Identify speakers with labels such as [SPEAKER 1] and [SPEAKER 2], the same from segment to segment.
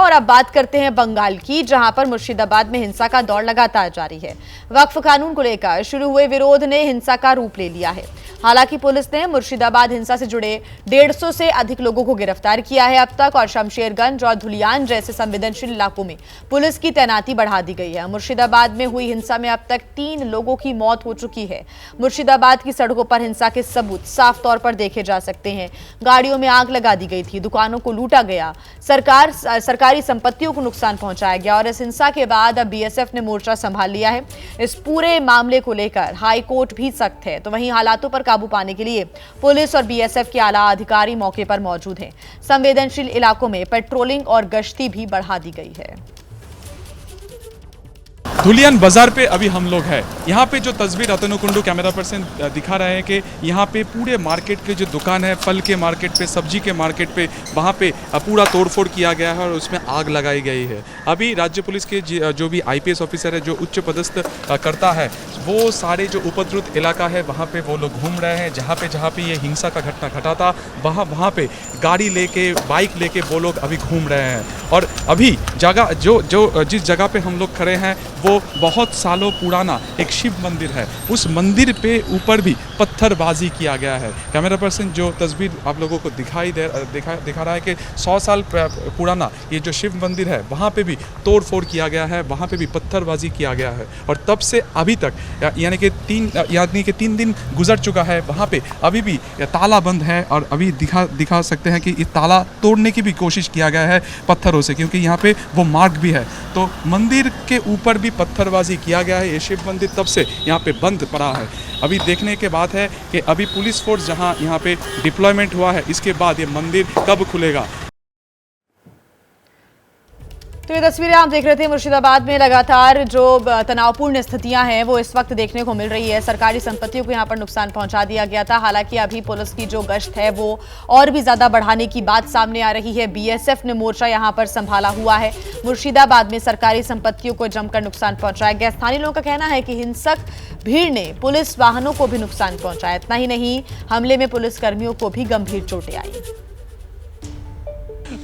[SPEAKER 1] और अब बात करते हैं बंगाल की, जहां पर मुर्शिदाबाद में हिंसा का दौर लगातार जारी है। वक्फ कानून को लेकर शुरू हुए विरोध ने हिंसा का रूप ले लिया है। हालांकि पुलिस ने मुर्शिदाबाद हिंसा से जुड़े 150 से अधिक लोगों को गिरफ्तार किया है अब तक, और शमशेरगंज और धुलियान जैसे संवेदनशील इलाकों में पुलिस की तैनाती बढ़ा दी गई है। मुर्शिदाबाद में हुई हिंसा में अब तक 3 लोगों की मौत हो चुकी है। मुर्शिदाबाद की सड़कों पर हिंसा के सबूत साफ तौर पर देखे जा सकते हैं। गाड़ियों में आग लगा दी गई थी, दुकानों को लूटा गया, सरकारी संपत्तियों को नुकसान पहुंचाया गया, और इस हिंसा के बाद अब बीएसएफ ने मोर्चा संभाल लिया है। इस पूरे मामले को लेकर हाई कोर्ट भी सख्त है। तो वहीं हालातों पर काबू पाने के लिए पुलिस और बीएसएफ के आला अधिकारी मौके पर मौजूद हैं। संवेदनशील इलाकों में पेट्रोलिंग और गश्ती भी बढ़ा दी गई है।
[SPEAKER 2] धुलियान बाजार पे अभी हम लोग हैं। यहाँ पे जो तस्वीर रतनुकुंडू कैमरा पर्सन दिखा रहे हैं कि यहाँ पे पूरे मार्केट के जो दुकान है, फल के मार्केट पे, सब्जी के मार्केट पे, वहाँ पे पूरा तोड़फोड़ किया गया है और उसमें आग लगाई गई है। अभी राज्य पुलिस के जो भी आईपीएस ऑफिसर है, जो उच्च पदस्थ करता है, वो सारे जो उपद्रुत इलाका है वहाँ पे वो लोग घूम रहे हैं। जहाँ पे ये हिंसा का घटना घटा था वहाँ पे गाड़ी लेके, बाइक लेके वो लोग अभी घूम रहे हैं। और अभी जगह जिस जगह पे हम लोग खड़े हैं वो बहुत सालों पुराना एक शिव मंदिर है। उस मंदिर पे ऊपर भी पत्थरबाजी किया गया है। कैमरा पर्सन जो तस्वीर आप लोगों को दिखा रहा है कि 100 साल पुराना ये जो शिव मंदिर है वहाँ पे भी तोड़फोड़ किया गया है, वहाँ पे भी पत्थरबाजी किया गया है। और तब से अभी तक यानी कि 3 दिन गुजर चुका है, वहाँ पे अभी भी ताला बंद है। और अभी दिखा सकते हैं कि इस ताला तोड़ने की भी कोशिश किया गया है पत्थरों से, क्योंकि यहाँ पे वो मार्ग भी है। तो मंदिर के ऊपर भी पत्थरबाजी किया गया है। ये शिव मंदिर तब से यहाँ पे बंद पड़ा है। अभी देखने के बाद है कि अभी पुलिस फोर्स जहाँ यहाँ पे डिप्लॉयमेंट हुआ है, इसके बाद ये मंदिर कब खुलेगा।
[SPEAKER 1] तो ये तस्वीरें आप देख रहे थे। मुर्शिदाबाद में लगातार जो तनावपूर्ण स्थितियां हैं वो इस वक्त देखने को मिल रही है। सरकारी संपत्तियों को यहां पर नुकसान पहुंचा दिया गया था। हालांकि अभी पुलिस की जो गश्त है वो और भी ज्यादा बढ़ाने की बात सामने आ रही है। बीएसएफ ने मोर्चा यहां पर संभाला हुआ है। मुर्शिदाबाद में सरकारी संपत्तियों को जमकर नुकसान पहुंचाया गया। स्थानीय लोगों का कहना है कि हिंसक भीड़ ने पुलिस वाहनों को भी नुकसान पहुंचाया। इतना ही नहीं, हमले में पुलिस कर्मियों को भी गंभीर चोटें आई।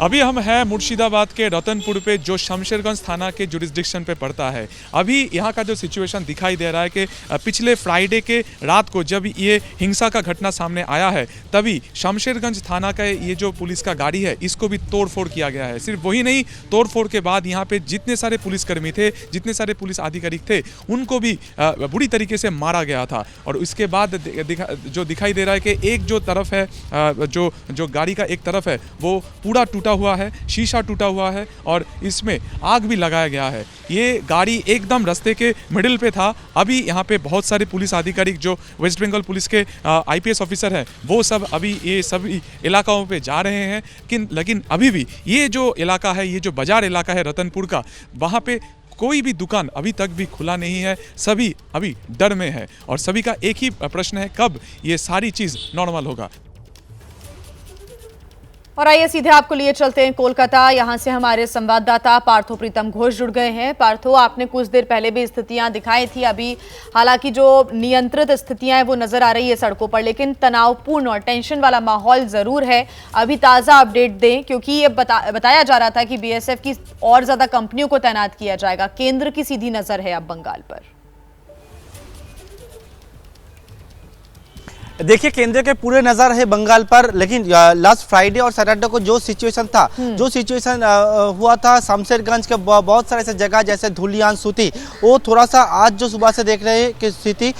[SPEAKER 2] अभी हम हैं मुर्शिदाबाद के रतनपुर पे, जो शमशेरगंज थाना के जुरिस्डिक्शन पे पड़ता है। अभी यहाँ का जो सिचुएशन दिखाई दे रहा है कि पिछले फ्राइडे के रात को जब ये हिंसा का घटना सामने आया है, तभी शमशेरगंज थाना का ये जो पुलिस का गाड़ी है इसको भी तोड़फोड़ किया गया है। सिर्फ वही नहीं, तोड़फोड़ के बाद यहाँ पे जितने सारे पुलिसकर्मी थे, जितने सारे पुलिस अधिकारी थे, उनको भी बुरी तरीके से मारा गया था। और उसके बाद जो दिखाई दे रहा है कि एक जो तरफ है, जो गाड़ी का एक तरफ है वो पूरा टूटा हुआ है, शीशा टूटा हुआ है और इसमें आग भी लगाया गया है। ये गाड़ी एकदम रास्ते के मिडिल पे था। अभी यहाँ पे बहुत सारे पुलिस अधिकारी जो वेस्ट बंगाल पुलिस के आईपीएस ऑफिसर हैं वो सब अभी ये सभी इलाकाओं पे जा रहे हैं। लेकिन अभी भी ये जो इलाका है, ये जो बाजार इलाका है रतनपुर का, वहाँ पे कोई भी दुकान अभी तक भी खुला नहीं है। सभी अभी डर में है और सभी का एक ही प्रश्न है, कब ये सारी चीज़ नॉर्मल होगा।
[SPEAKER 1] और आइए सीधे आपको लिए चलते हैं कोलकाता। यहां से हमारे संवाददाता पार्थो प्रीतम घोष जुड़ गए हैं। पार्थो, आपने कुछ देर पहले भी स्थितियां दिखाई थी। अभी हालांकि जो नियंत्रित स्थितियां हैं वो नजर आ रही है सड़कों पर, लेकिन तनावपूर्ण और टेंशन वाला माहौल जरूर है। अभी ताजा अपडेट दें, क्योंकि ये बताया जा रहा था कि बीएसएफ की और ज्यादा कंपनियों को तैनात किया जाएगा। केंद्र की सीधी नजर है अब बंगाल पर।
[SPEAKER 3] देखिए, केंद्र के पूरे नज़र है बंगाल पर, लेकिन लास्ट फ्राइडे और सैटरडे को जो सिचुएशन था, हुआ था शमशेरगंज के बहुत सारे ऐसे जगह जैसे धुलियान, सूती, वो थोड़ा सा आज जो सुबह से देख रहे हैं कि स्थिति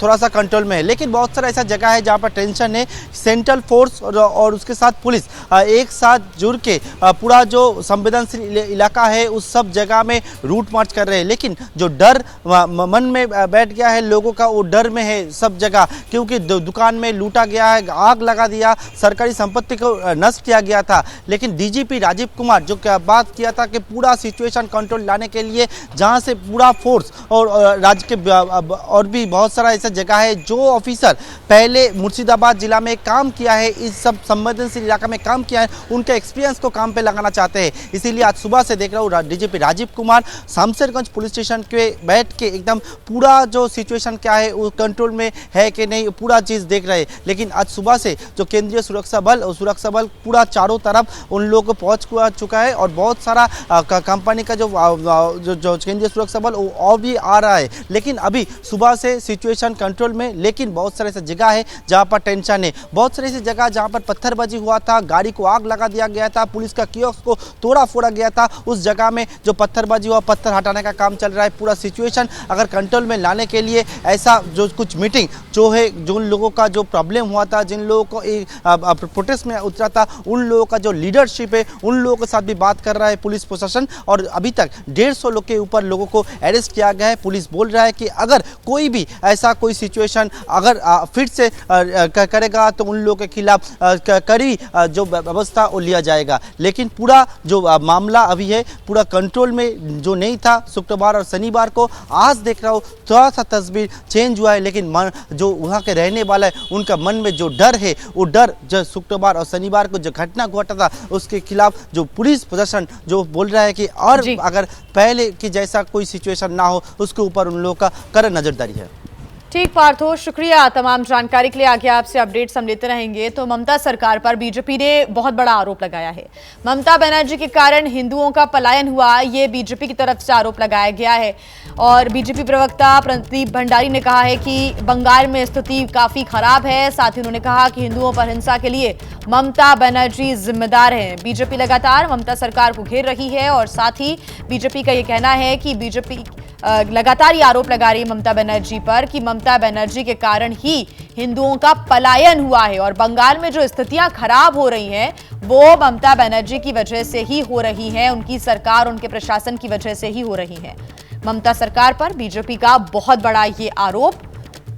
[SPEAKER 3] थोड़ा सा कंट्रोल में है। लेकिन बहुत सारा ऐसा जगह है जहाँ पर टेंशन है। सेंट्रल फोर्स और उसके साथ पुलिस एक साथ जुड़ के पूरा जो संवेदनशील इलाका है उस सब जगह में रूट मार्च कर रहे हैं। लेकिन जो डर मन में बैठ गया है लोगों का, वो डर में है सब जगह, क्योंकि दुकान में लूटा गया है, आग लगा दिया, सरकारी संपत्ति को नष्ट किया गया था। लेकिन डीजीपी राजीव कुमार जो क्या बात किया था कि पूरा सिचुएशन कंट्रोल लाने के लिए जहां से पूरा फोर्स और राज्य के और भी बहुत सारा ऐसा जगह है जो ऑफिसर पहले मुर्शिदाबाद जिला में काम किया है, इस सब संवेदनशील इलाका में काम किया है, उनके एक्सपीरियंस को काम पे लगाना चाहते हैं। इसीलिए आज सुबह से देख रहा हूँ DGP Rajiv Kumar Shamsherganj police station के बैठ के एकदम पूरा जो सिचुएशन क्या है वो कंट्रोल में है कि नहीं, पूरा चीज़ देख रहे, लेकिन आज सुबह से जो केंद्रीय सुरक्षा बल पूरा चारों तरफ उन लोगों को पहुंच चुका है और बहुत सारा कंपनी का जो केंद्रीय सुरक्षा बल वो और भी आ रहा है। लेकिन अभी सुबह से सिचुएशन कंट्रोल में, लेकिन बहुत सारे ऐसे जगह है जहां पर टेंशन है, बहुत सारी ऐसी जगह जहां पर पत्थरबाजी हुआ था, गाड़ी को आग लगा दिया गया था, पुलिस का कियोस्क को तोड़ा फोड़ा गया था, उस जगह में जो पत्थरबाजी हुआ, पत्थर हटाने का काम चल रहा है। पूरा सिचुएशन अगर कंट्रोल में लाने के लिए ऐसा जो कुछ मीटिंग जो है, जो उन लोगों का जो प्रॉब्लम हुआ था, जिन लोगों को प्रोटेस्ट में उतरा था, उन लोगों का जो लीडरशिप है, उन लोगों के साथ भी बात कर रहा है पुलिस प्रशासन। और अभी तक 150 लोग के ऊपर लोगों को अरेस्ट किया गया है। पुलिस बोल रहा है कि अगर कोई भी ऐसा कोई सिचुएशन अगर फिर से करेगा तो उन लोगों के खिलाफ कड़ी जो व्यवस्था वो लिया जाएगा। लेकिन पूरा जो मामला अभी है पूरा कंट्रोल में जो नहीं था शुक्रवार और शनिवार को, आज देख रहा हूँ थोड़ा सा तस्वीर चेंज हुआ है। लेकिन जो वहाँ के रहने वाला है उनका मन में जो डर है, वो डर जो शुक्रवार और शनिवार को जो घटना घटा था उसके खिलाफ जो पुलिस प्रशासन जो बोल रहा है कि और अगर पहले की जैसा कोई सिचुएशन ना हो उसके ऊपर उन लोगों का कड़ा नजरदारी है।
[SPEAKER 1] ठीक पार्थो, शुक्रिया तमाम जानकारी के लिए। आगे आपसे अपडेट्स हम लेते रहेंगे। तो ममता सरकार पर बीजेपी ने बहुत बड़ा आरोप लगाया है। ममता बनर्जी के कारण हिंदुओं का पलायन हुआ, ये बीजेपी की तरफ से आरोप लगाया गया है। और बीजेपी प्रवक्ता प्रदीप भंडारी ने कहा है कि बंगाल में स्थिति काफी खराब है। साथ ही उन्होंने कहा कि हिंदुओं पर हिंसा के लिए ममता बनर्जी जिम्मेदार हैं। बीजेपी लगातार ममता सरकार को घेर रही है और साथ ही बीजेपी का ये कहना है कि बीजेपी लगातार ये आरोप लगा रही है ममता बनर्जी पर कि ममता बनर्जी के कारण ही हिंदुओं का पलायन हुआ है और बंगाल में जो स्थितियां खराब हो रही हैं वो ममता बनर्जी की वजह से ही हो रही हैं, उनकी सरकार, उनके प्रशासन की वजह से ही हो रही हैं। ममता सरकार पर बीजेपी का बहुत बड़ा ये आरोप,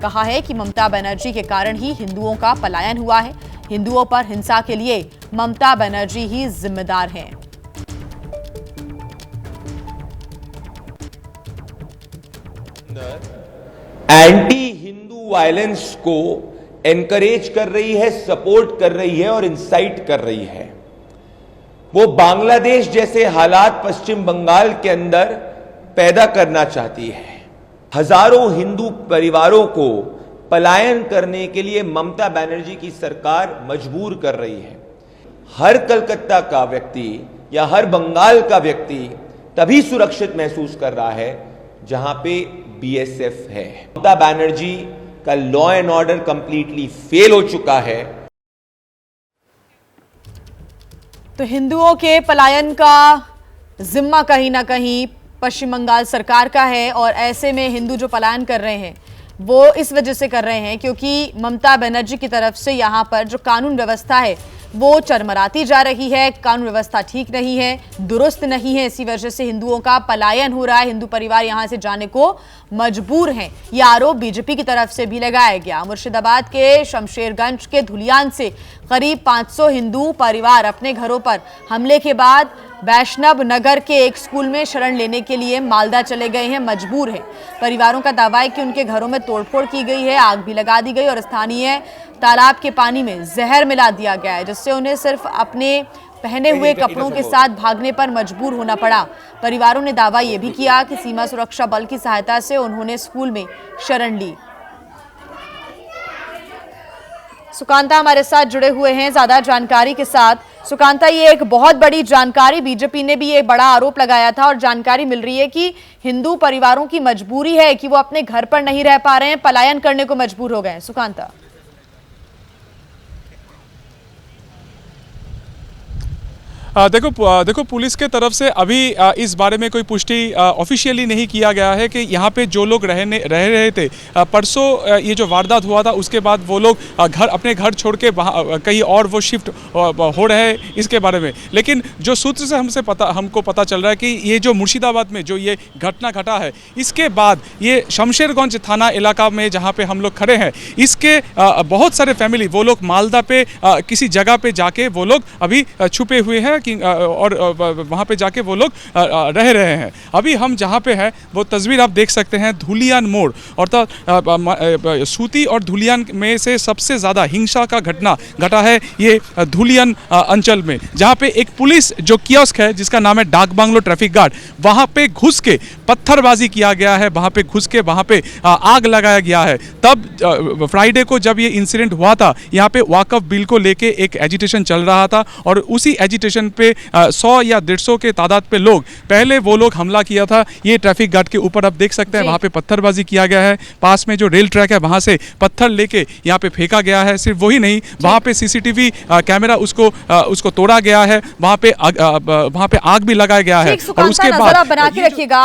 [SPEAKER 1] कहा है कि ममता बनर्जी के कारण ही हिंदुओं का पलायन हुआ है, हिंदुओं पर हिंसा के लिए ममता बनर्जी ही जिम्मेदार हैं।
[SPEAKER 4] एंटी हिंदू वायलेंस को एनकरेज कर रही है, सपोर्ट कर रही है और इंसाइट कर रही है। वो बांग्लादेश जैसे हालात पश्चिम बंगाल के अंदर पैदा करना चाहती है। हजारों हिंदू परिवारों को पलायन करने के लिए ममता बनर्जी की सरकार मजबूर कर रही है। हर कलकत्ता का व्यक्ति या हर बंगाल का व्यक्ति तभी सुरक्षित महसूस कर रहा है जहां पे बीएसएफ है। ममता बनर्जी का law and order completely fail हो चुका है।
[SPEAKER 1] तो हिंदुओं के पलायन का जिम्मा कहीं ना कहीं पश्चिम बंगाल सरकार का है और ऐसे में हिंदू जो पलायन कर रहे हैं वो इस वजह से कर रहे हैं क्योंकि ममता बनर्जी की तरफ से यहाँ पर जो कानून व्यवस्था है वो चरमराती जा रही है, कानून व्यवस्था ठीक नहीं है, दुरुस्त नहीं है। इसी वजह से हिंदुओं का पलायन हो रहा है, हिंदू परिवार यहां से जाने को मजबूर हैं। यह आरोप बीजेपी की तरफ से भी लगाया गया। मुर्शिदाबाद के शमशेरगंज के धुलियान से करीब 500 हिंदू परिवार अपने घरों पर हमले के बाद वैष्णव नगर के एक स्कूल में शरण लेने के लिए मालदा चले गए हैं, मजबूर हैं। परिवारों का दावा है कि उनके घरों में तोड़फोड़ की गई है, आग भी लगा दी गई और स्थानीय तालाब के पानी में जहर मिला दिया गया है, जिससे उन्हें सिर्फ अपने पहने हुए कपड़ों के साथ भागने पर मजबूर होना पड़ा। परिवारों ने दावा यह भी किया कि सीमा सुरक्षा बल की सहायता से उन्होंने स्कूल में शरण ली। सुकांता हमारे साथ जुड़े हुए हैं ज्यादा जानकारी के साथ। सुकांता, ये एक बहुत बड़ी जानकारी, बीजेपी ने भी एक बड़ा आरोप लगाया था और जानकारी मिल रही है कि हिंदू परिवारों की मजबूरी है कि वो अपने घर पर नहीं रह पा रहे हैं, पलायन करने को मजबूर हो गए हैं। सुकांता,
[SPEAKER 2] देखो पुलिस के तरफ से अभी इस बारे में कोई पुष्टि ऑफिशियली नहीं किया गया है कि यहाँ पे जो लोग रह रहे थे परसों ये जो वारदात हुआ था उसके बाद वो लोग अपने घर छोड़ के कहीं और वो शिफ्ट हो रहे हैं, इसके बारे में। लेकिन जो सूत्र से हमको पता चल रहा है कि ये जो मुर्शिदाबाद में जो ये घटना घटा है इसके बाद ये शमशेरगंज थाना इलाका में जहाँ पे हम लोग खड़े हैं इसके बहुत सारे फैमिली वो लोग मालदा पे किसी जगह पे जाके वो लोग अभी छुपे हुए हैं कि और वहाँ पे जाके वो लोग रह रहे हैं। अभी हम जहाँ पे है वो तस्वीर आप देख सकते हैं धुलियान मोड़, अर्थात सूती और धुलियान में से सबसे ज़्यादा हिंसा का घटना घटा है ये धुलियान अंचल में, जहाँ पे एक पुलिस जो कियोस्क है जिसका नाम है डाक बांग्लो ट्रैफिक गार्ड, वहाँ पे घुस के पत्थरबाजी किया गया है, वहाँ पे घुस के वहाँ पे आग लगाया गया है। तब फ्राइडे को जब ये इंसिडेंट हुआ था, यहाँ पे वाकफ बिल को लेके एक एजिटेशन चल रहा था और उसी एजिटेशन पे 100 या 150 के तादाद पे लोग, पहले वो लोग हमला किया था ये ट्रैफिक गार्ड के ऊपर। आप देख सकते हैं वहाँ पे पत्थरबाजी किया गया है, पास में जो रेल ट्रैक है वहाँ से पत्थर लेके यहाँ पे फेंका गया है। सिर्फ वही नहीं, वहाँ पे सीसीटीवी कैमरा उसको तोड़ा गया है, वहाँ पे आग भी लगाया गया है।
[SPEAKER 1] और उसके बाद बना के रखिएगा।